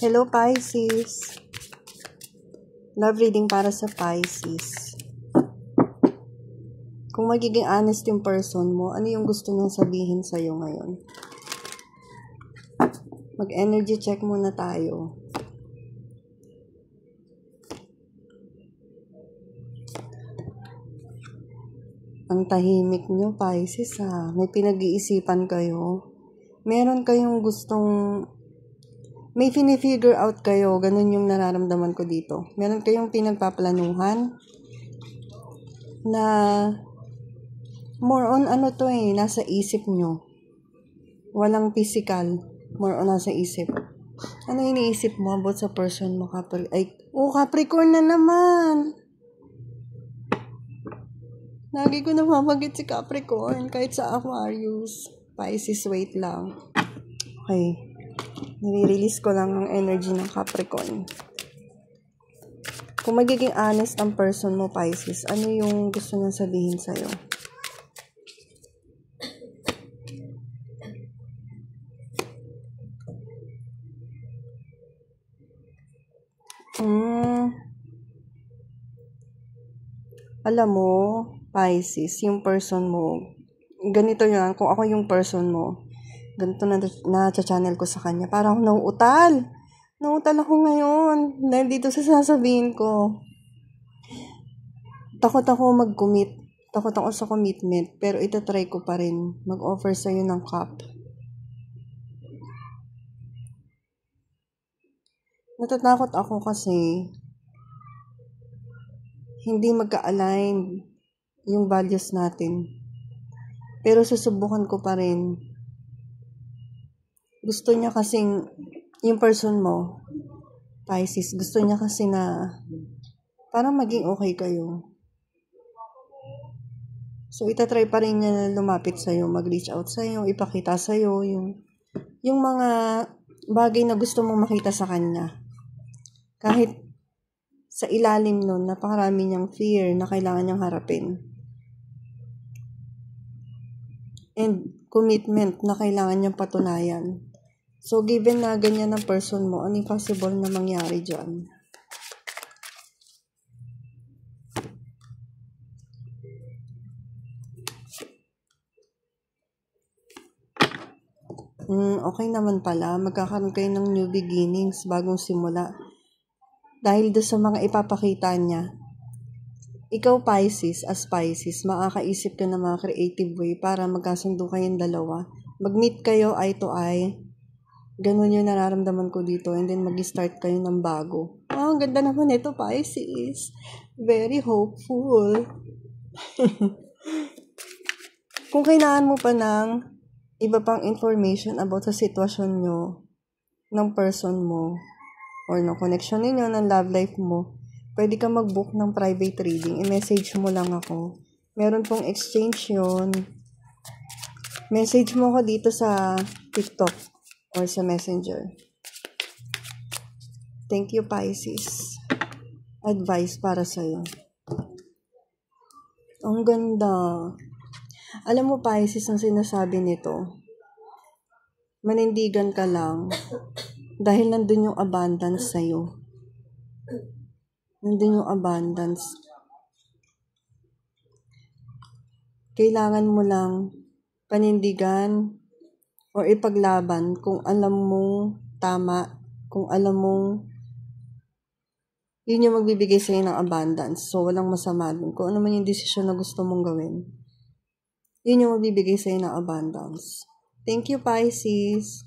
Hello, Pisces. Love reading para sa Pisces. Kung magiging honest yung person mo, ano yung gusto niyang sabihin sa'yo ngayon? Mag-energy check muna tayo. Ang tahimik nyo, Pisces, ha? May pinag-iisipan kayo. Meron kayong gustong... May fini-figure out kayo. Ganun yung nararamdaman ko dito. Meron kayong pinagpaplanuhan na more on nasa isip nyo. Walang physical. More on nasa isip. Ano iniisip mo about sa person mo, Capricorn na naman! Lagi ko namamagit si Capricorn kahit sa Aquarius. Pisces, wait lang. Okay. Nire-release ko lang ang energy ng Capricorn. Kung magiging honest ang person mo, Pisces, ano yung gusto niyang sabihin sa'yo? Alam mo, Pisces, yung person mo, ganito yan, kung ako yung person mo, ganito na channel ko sa kanya, parang ako nauutal. Nauutal ako ngayon, dahil dito sa sasabihin ko. Takot ako mag-commit, takot ako sa commitment, pero itatry ko pa rin mag-offer sa'yo ng cup. Natatakot ako kasi hindi magka-align yung values natin. Pero susubukan ko pa rin. Gusto niya kasing, yung person mo, Pisces, gusto niya kasi na parang maging okay kayo. So, itatry pa rin niya na lumapit sa'yo, mag-reach out sa'yo, ipakita sa'yo yung mga bagay na gusto mong makita sa kanya. Kahit sa ilalim nun, napakarami niyang fear na kailangan niyang harapin. And commitment na kailangan niyang patunayan. So, given na ganyan ang person mo, ano yung possible na mangyari dyan? Okay naman pala. Magkakaroon kayo ng new beginnings, bagong simula. Dahil doon sa mga ipapakita niya, ikaw, Pisces, as Pisces, makakaisip ka ng mga creative way para magkasundo kayong dalawa. Mag-meet kayo eye to eye. Ganun yung nararamdaman ko dito. And then mag-start kayo ng bago. Ang ganda naman ito, Pisces. Very hopeful. Kung kailangan mo pa ng iba pang information about sa sitwasyon nyo, ng person mo, or ng connection ninyo, ng love life mo, pwede ka mag-book ng private reading. I-message mo lang ako. Meron pong exchange yun. Message mo ako dito sa TikTok or sa Messenger. Thank you, Pisces. Advice para sa'yo. Ang ganda. Alam mo, Pisces, ang sinasabi nito, manindigan ka lang dahil nandun yung abundance sa'yo. Nandun yung abundance. Kailangan mo lang panindigan o ipaglaban kung alam mong tama, kung alam mong yun yung magbibigay sa'yo ng abundance. So, walang masama dun. Kung ano man yung desisyon na gusto mong gawin, yun yung magbibigay sa'yo ng abundance. Thank you, Pisces.